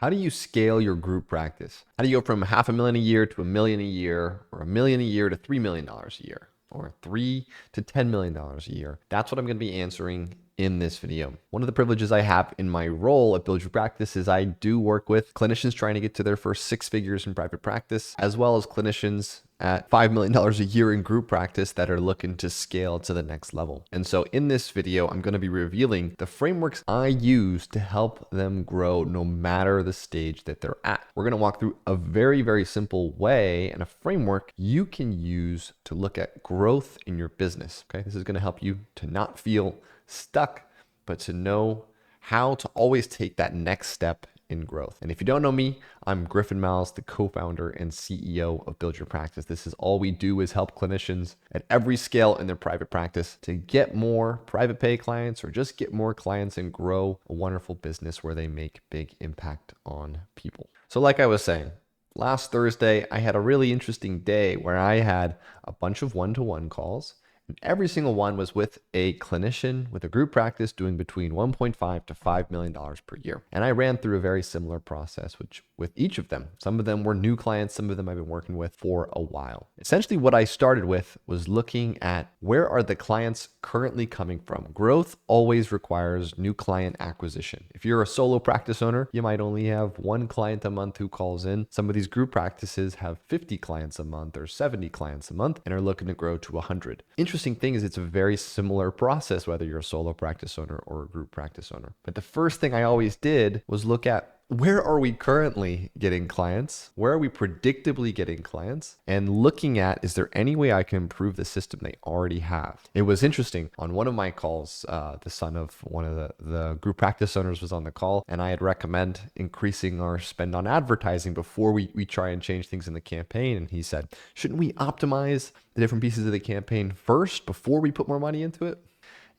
How do you scale your group practice? How do you go from $500,000 a year to $1 million a year, or $1 million a year to $3 million a year, or $3 to $10 million a year? That's what I'm going to be answering in this video. One of the privileges I have in my role at Build Your Practice is I do work with clinicians trying to get to their first 6 figures in private practice, as well as clinicians at $5 million a year in group practice that are looking to scale to the next level. And so in this video, I'm going to be revealing the frameworks I use to help them grow no matter the stage that they're at. We're going to walk through a very, very simple way and a framework you can use to look at growth in your business. Okay, this is going to help you to not feel stuck, but to know how to always take that next step in growth. And if you don't know me, I'm Griffin Miles, the co-founder and CEO of Build Your Practice. This is all we do is help clinicians at every scale in their private practice to get more private pay clients or just get more clients and grow a wonderful business where they make big impact on people. So like I was saying, last Thursday, I had a really interesting day where I had a bunch of one-to-one calls. Every single one was with a clinician with a group practice doing between $1.5 to $5 million per year. And I ran through a very similar process, which with each of them, some of them were new clients, some of them I've been working with for a while. Essentially what I started with was looking at where are the clients currently coming from. Growth always requires new client acquisition. If you're a solo practice owner, you might only have 1 client a month who calls in. Some of these group practices have 50 clients a month or 70 clients a month and are looking to grow to 100. Interesting thing is it's a very similar process, whether you're a solo practice owner or a group practice owner. But the first thing I always did was look at where are we currently getting clients? Where are we predictably getting clients? And looking at, is there any way I can improve the system they already have? It was interesting. On one of my calls, the son of one of the group practice owners was on the call, and I had recommend increasing our spend on advertising before we try and change things in the campaign. And he said, shouldn't we optimize the different pieces of the campaign first before we put more money into it?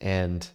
And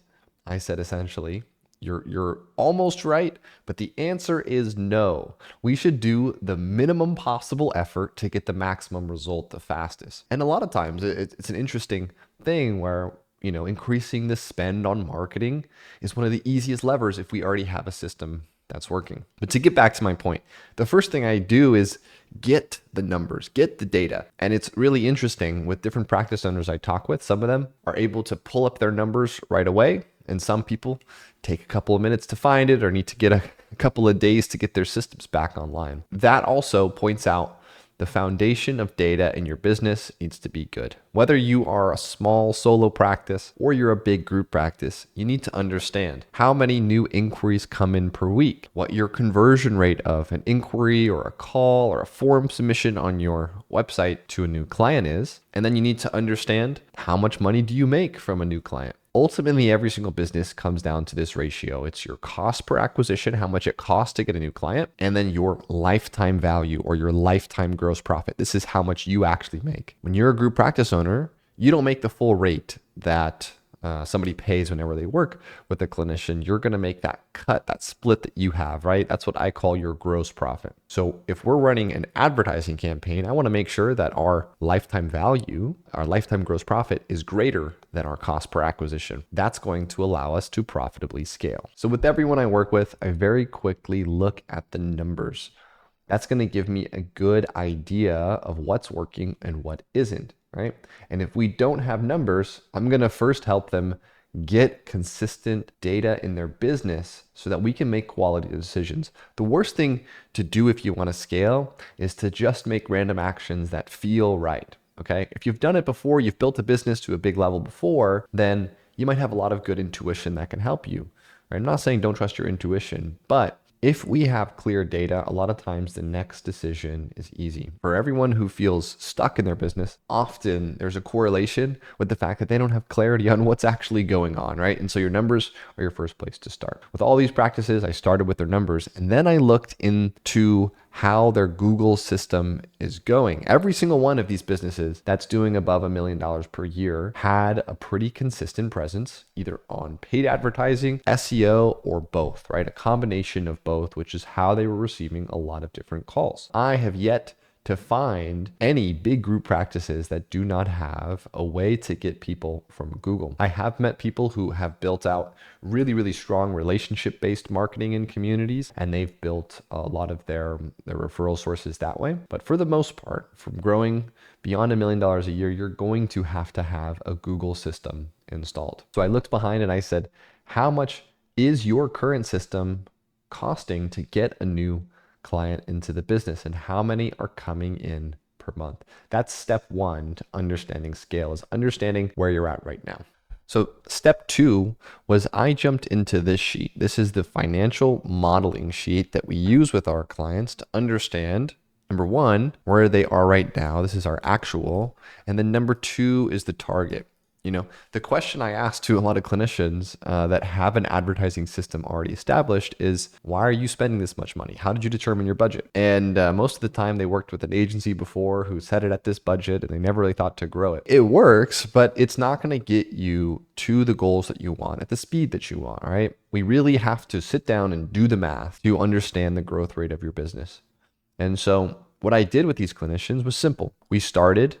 I said, essentially, you're almost right, but the answer is no. We should do the minimum possible effort to get the maximum result the fastest. And a lot of times it's an interesting thing where, you know, increasing the spend on marketing is one of the easiest levers if we already have a system that's working. But to get back to my point, the first thing I do is get the numbers, get the data. And it's really interesting with different practice owners I talk with. Some of them are able to pull up their numbers right away. And some people take a couple of minutes to find it or need to get a couple of days to get their systems back online. That also points out the foundation of data in your business needs to be good. Whether you are a small solo practice or you're a big group practice, you need to understand how many new inquiries come in per week, what your conversion rate of an inquiry or a call or a form submission on your website to a new client is. And then you need to understand how much money do you make from a new client. Ultimately, every single business comes down to this ratio. It's your cost per acquisition, how much it costs to get a new client, and then your lifetime value or your lifetime gross profit. This is how much you actually make. When you're a group practice owner, you don't make the full rate that somebody pays whenever they work with a clinician. You're going to make that cut, that split that you have, right? That's what I call your gross profit. So if we're running an advertising campaign, I want to make sure that our lifetime value, our lifetime gross profit is greater than our cost per acquisition. That's going to allow us to profitably scale. So with everyone I work with, I very quickly look at the numbers. That's going to give me a good idea of what's working and what isn't. Right? And if we don't have numbers, I'm going to first help them get consistent data in their business so that we can make quality decisions. The worst thing to do if you want to scale is to just make random actions that feel right. Okay? If you've done it before, you've built a business to a big level before, then you might have a lot of good intuition that can help you. Right? I'm not saying don't trust your intuition, but if we have clear data, a lot of times the next decision is easy. For everyone who feels stuck in their business, often there's a correlation with the fact that they don't have clarity on what's actually going on, right? And so your numbers are your first place to start. With all these practices, I started with their numbers, and then I looked into how their Google system is going. Every single one of these businesses that's doing above $1 million per year had a pretty consistent presence, either on paid advertising, SEO, or both, right? A combination of both, which is how they were receiving a lot of different calls. I have yet to find any big group practices that do not have a way to get people from Google. I have met people who have built out really, really strong relationship-based marketing in communities, and they've built a lot of their referral sources that way. But for the most part, from growing beyond $1 million a year, you're going to have a Google system installed. So I looked behind and I said, how much is your current system costing to get a new client into the business, and how many are coming in per month? That's step one to understanding scale, is understanding where you're at right now. So step two was I jumped into this sheet. This is the financial modeling sheet that we use with our clients to understand, number one, where they are right now. This is our actual. And then number two is the target. You know, the question I ask to a lot of clinicians that have an advertising system already established is, why are you spending this much money? How did you determine your budget? And most of the time they worked with an agency before who set it at this budget, and they never really thought to grow it. It works, but it's not going to get you to the goals that you want at the speed that you want, all right? We really have to sit down and do the math to understand the growth rate of your business. And so what I did with these clinicians was simple. We started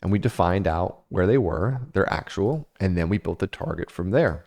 and we defined out where they were, their actual, and then we built the target from there.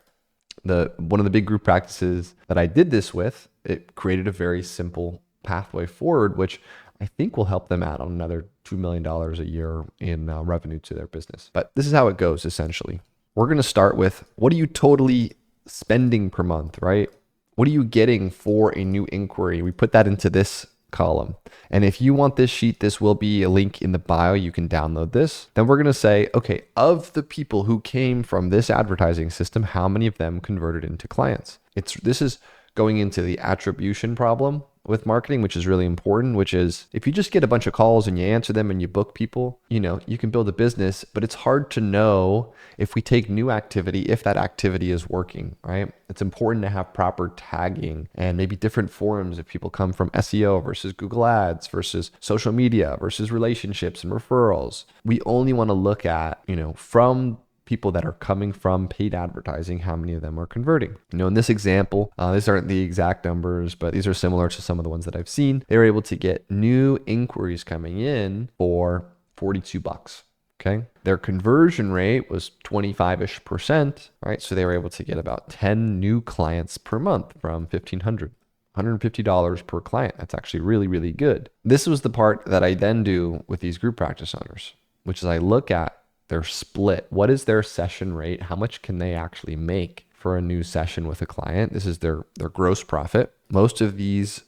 One of the big group practices that I did this with, it created a very simple pathway forward, which I think will help them add on another $2 million a year in revenue to their business. But this is how it goes, essentially. We're going to start with, what are you totally spending per month, right? What are you getting for a new inquiry? We put that into this column. And if you want this sheet, this will be a link in the bio. You can download this. Then we're going to say, okay, of the people who came from this advertising system, how many of them converted into clients? This is going into the attribution problem with marketing, which is really important, which is if you just get a bunch of calls and you answer them and you book people, you know, you can build a business, but it's hard to know if we take new activity, if that activity is working, right? It's important to have proper tagging and maybe different forums if people come from SEO versus Google Ads versus social media versus relationships and referrals. We only want to look at, you know, from people that are coming from paid advertising, how many of them are converting. You know, in this example, these aren't the exact numbers, but these are similar to some of the ones that I've seen. They were able to get new inquiries coming in for $42. Okay. Their conversion rate was 25-ish%, right? So they were able to get about 10 new clients per month from $1,500. $150 per client. That's actually really, really good. This was the part that I then do with these group practice owners, which is I look at their split. What is their session rate? How much can they actually make for a new session with a client? This is their gross profit. Most of these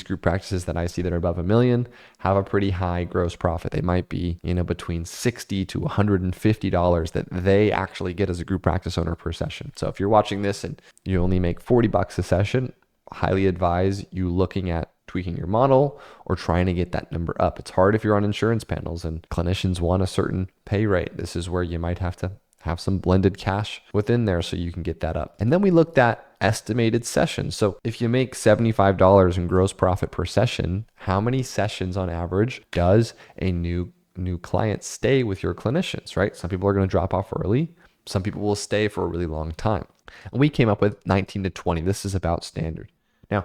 group practices that I see that are above $1 million have a pretty high gross profit. They might be, you know, between $60 to $150 that they actually get as a group practice owner per session. So if you're watching this and you only make $40 a session, highly advise you looking at tweaking your model or trying to get that number up. It's hard if you're on insurance panels and clinicians want a certain pay rate. This is where you might have to have some blended cash within there so you can get that up. And then we looked at estimated sessions. So if you make $75 in gross profit per session, how many sessions on average does a new client stay with your clinicians, right? Some people are going to drop off early. Some people will stay for a really long time. And we came up with 19 to 20. This is about standard. Now,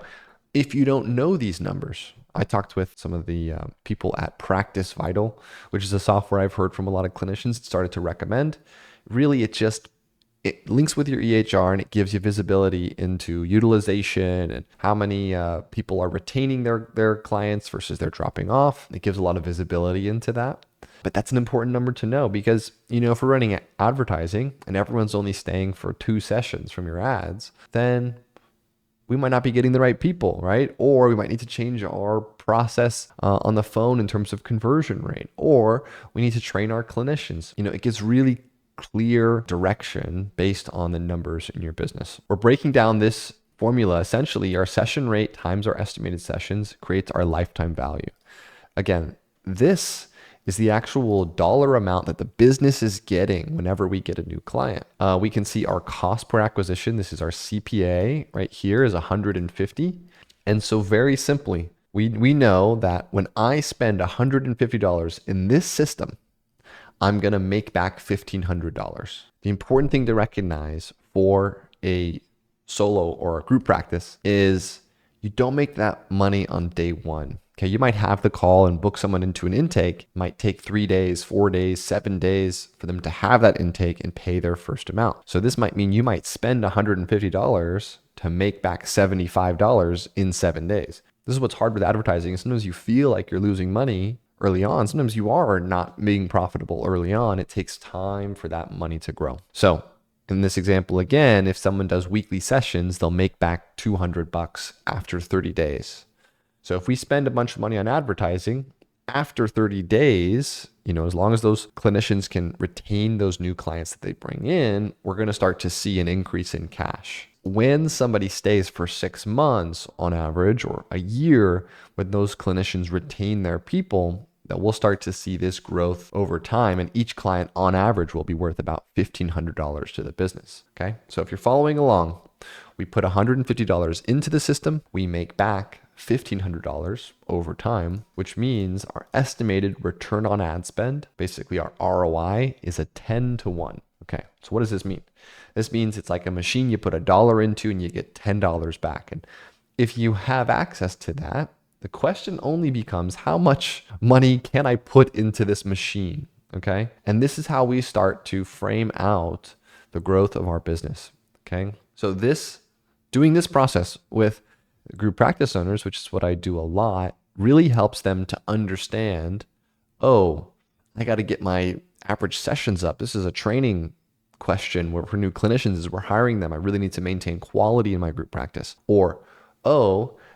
if you don't know these numbers, I talked with some of the people at Practice Vital, which is a software I've heard from a lot of clinicians started to recommend. Really, it links with your EHR and it gives you visibility into utilization and how many people are retaining their clients versus they're dropping off. It gives a lot of visibility into that. But that's an important number to know because, you know, if we're running advertising and everyone's only staying for 2 sessions from your ads, then we might not be getting the right people, right? Or we might need to change our process on the phone in terms of conversion rate, or we need to train our clinicians. You know, it gives really clear direction based on the numbers in your business. We're breaking down this formula. Essentially, our session rate times our estimated sessions creates our lifetime value. Again, this is the actual dollar amount that the business is getting whenever we get a new client. We can see our cost per acquisition. This is our CPA right here is 150. And so very simply, we know that when I spend $150 in this system, I'm going to make back $1,500. The important thing to recognize for a solo or a group practice is you don't make that money on day one. Okay, you might have the call and book someone into an intake. It might take 3 days, 4 days, 7 days for them to have that intake and pay their first amount. So this might mean you might spend $150 to make back $75 in 7 days. This is what's hard with advertising. Sometimes you feel like you're losing money early on. Sometimes you are not being profitable early on. It takes time for that money to grow. So in this example, again, if someone does weekly sessions, they'll make back $200 after 30 days. So if we spend a bunch of money on advertising, after 30 days, as long as those clinicians can retain those new clients that they bring in, we're going to start to see an increase in cash. When somebody stays for 6 months on average, or a year, when those clinicians retain their people, that we'll start to see this growth over time, and each client on average will be worth about $1,500 to the business. Okay. So if you're following along, we put $150 into the system, we make back $1,500 over time, which means our estimated return on ad spend, basically our ROI, is a 10 to 1. Okay. So what does this mean? This means it's like a machine you put $1 into and you get $10 back. And if you have access to that, the question only becomes, how much money can I put into this machine? Okay. And this is how we start to frame out the growth of our business. Okay. So doing this process with group practice owners, which is what I do a lot, really helps them to understand, I got to get my average sessions up. This is a training question where for new clinicians, as we're hiring them, I really need to maintain quality in my group practice. Or,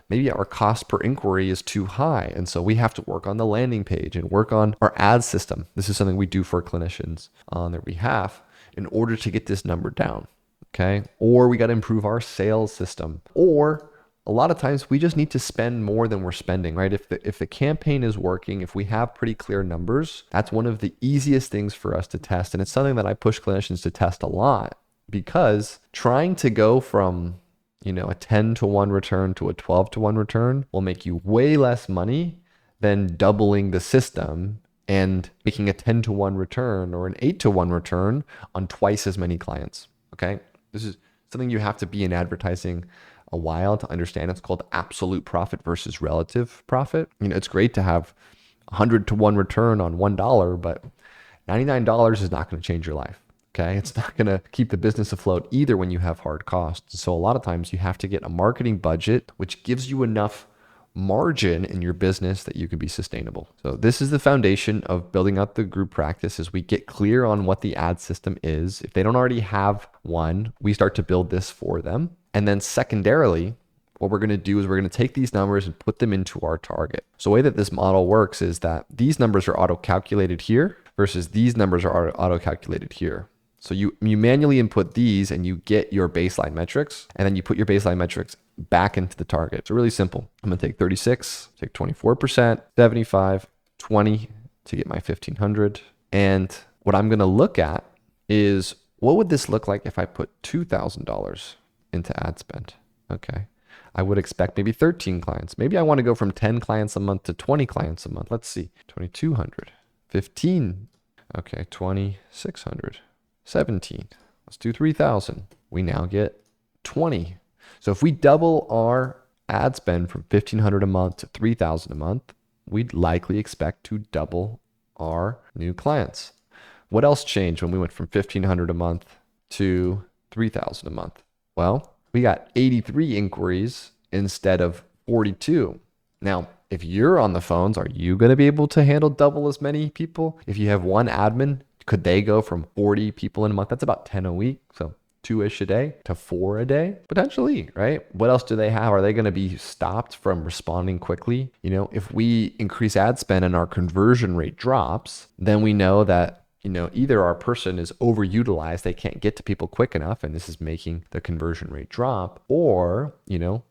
maybe our cost per inquiry is too high. And so we have to work on the landing page and work on our ad system. This is something we do for clinicians on their behalf in order to get this number down. Okay. Or we got to improve our sales system. Or a lot of times we just need to spend more than we're spending, right? If the campaign is working, if we have pretty clear numbers, that's one of the easiest things for us to test. And it's something that I push clinicians to test a lot, because trying to go from a 10 to 1 return to a 12 to 1 return will make you way less money than doubling the system and making a 10 to 1 return or an 8 to 1 return on twice as many clients. Okay. This is something you have to be in advertising a while to understand. It's called absolute profit versus relative profit. It's great to have 100 to 1 return on $1, but $99 is not going to change your life. Okay. It's not going to keep the business afloat either when you have hard costs. So a lot of times you have to get a marketing budget, which gives you enough margin in your business that you can be sustainable. So this is the foundation of building out the group practice. As we get clear on what the ad system is, if they don't already have one, we start to build this for them. And then secondarily, what we're going to do is we're going to take these numbers and put them into our target. So the way that this model works is that these numbers are auto-calculated here versus these numbers are auto-calculated here. So you manually input these and you get your baseline metrics, and then you put your baseline metrics back into the target. It's really simple. I'm going to take 36, take 24%, 75, 20 to get my 1,500. And what I'm going to look at is, what would this look like if I put $2,000 into ad spend? Okay. I would expect maybe 13 clients. Maybe I want to go from 10 clients a month to 20 clients a month. Let's see. 2,200, 15. Okay. 2,600. 17. Let's do 3,000. We now get 20. So if we double our ad spend from 1,500 a month to 3,000 a month, we'd likely expect to double our new clients. What else changed when we went from 1,500 a month to 3,000 a month? Well, we got 83 inquiries instead of 42. Now, if you're on the phones, are you going to be able to handle double as many people? If you have one admin, could they go from 40 people in a month? That's about 10 a week. So 2-ish a day to 4 a day, potentially, right? What else do they have? Are they going to be stopped from responding quickly? If we increase ad spend and our conversion rate drops, then we know that, either our person is overutilized, they can't get to people quick enough, and this is making the conversion rate drop, or,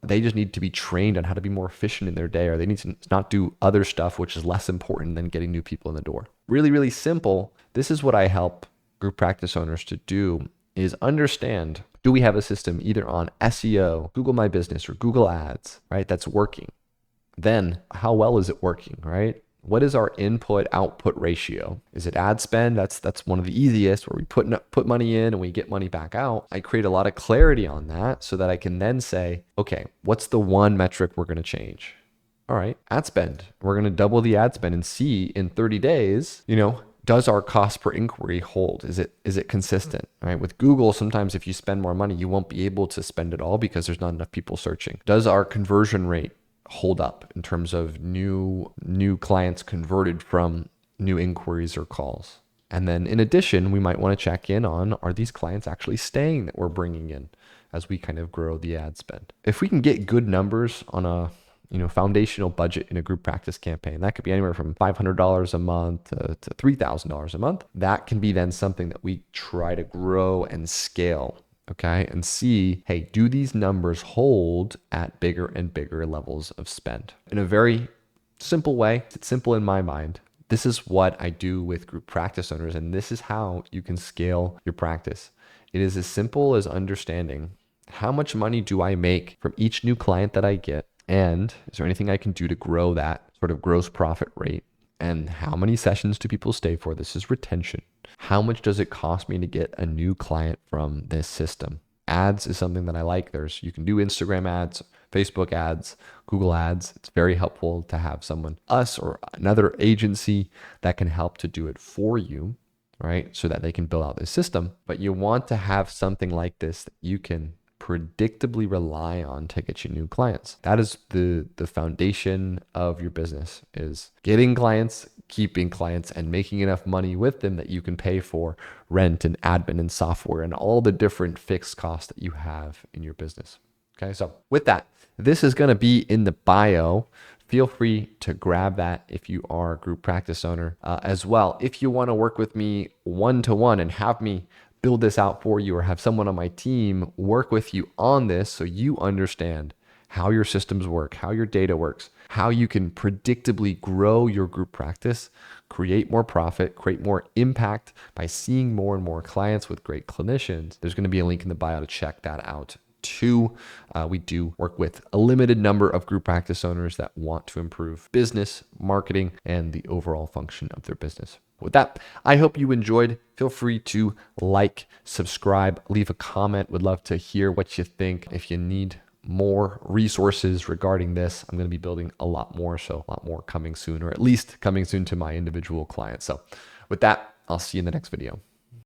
they just need to be trained on how to be more efficient in their day, or they need to not do other stuff, which is less important than getting new people in the door. Really, really simple. This is what I help group practice owners to do, is understand, do we have a system either on SEO, Google My Business, or Google Ads, right? That's working. Then how well is it working, right? What is our input output ratio? Is it ad spend? That's one of the easiest, where we put money in and we get money back out. I create a lot of clarity on that so that I can then say, okay, what's the one metric we're going to change? All right, ad spend. We're going to double the ad spend and see in 30 days, does our cost per inquiry hold? Is it consistent? Right? With Google, sometimes if you spend more money, you won't be able to spend it all because there's not enough people searching. Does our conversion rate hold up in terms of new clients converted from new inquiries or calls? And then in addition, we might want to check in on, are these clients actually staying that we're bringing in as we kind of grow the ad spend? If we can get good numbers on a foundational budget in a group practice campaign, that could be anywhere from $500 a month to $3,000 a month. That can be then something that we try to grow and scale, okay? And see, hey, do these numbers hold at bigger and bigger levels of spend? In a very simple way, it's simple in my mind. This is what I do with group practice owners, and this is how you can scale your practice. It is as simple as understanding, how much money do I make from each new client that I get? And is there anything I can do to grow that sort of gross profit rate? And how many sessions do people stay for? This is retention. How much does it cost me to get a new client from this system? Ads is something that I like. You can do Instagram ads, Facebook ads, Google ads. It's very helpful to have someone, us or another agency, that can help to do it for you, right? So that they can build out this system. But you want to have something like this that you can predictably rely on to get you new clients. That is the foundation of your business, is getting clients, keeping clients, and making enough money with them that you can pay for rent and admin and software and all the different fixed costs that you have in your business. Okay, so with that, this is going to be in the bio. Feel free to grab that if you are a group practice owner as well. If you want to work with me one-to-one and have me build this out for you, or have someone on my team work with you on this so you understand how your systems work, how your data works, how you can predictably grow your group practice, create more profit, create more impact by seeing more and more clients with great clinicians, there's going to be a link in the bio to check that out too. We do work with a limited number of group practice owners that want to improve business, marketing, and the overall function of their business. With that, I hope you enjoyed. Feel free to like, subscribe, leave a comment. Would love to hear what you think. If you need more resources regarding this, I'm going to be building a lot more. So a lot more coming soon, or at least coming soon to my individual clients. So with that, I'll see you in the next video.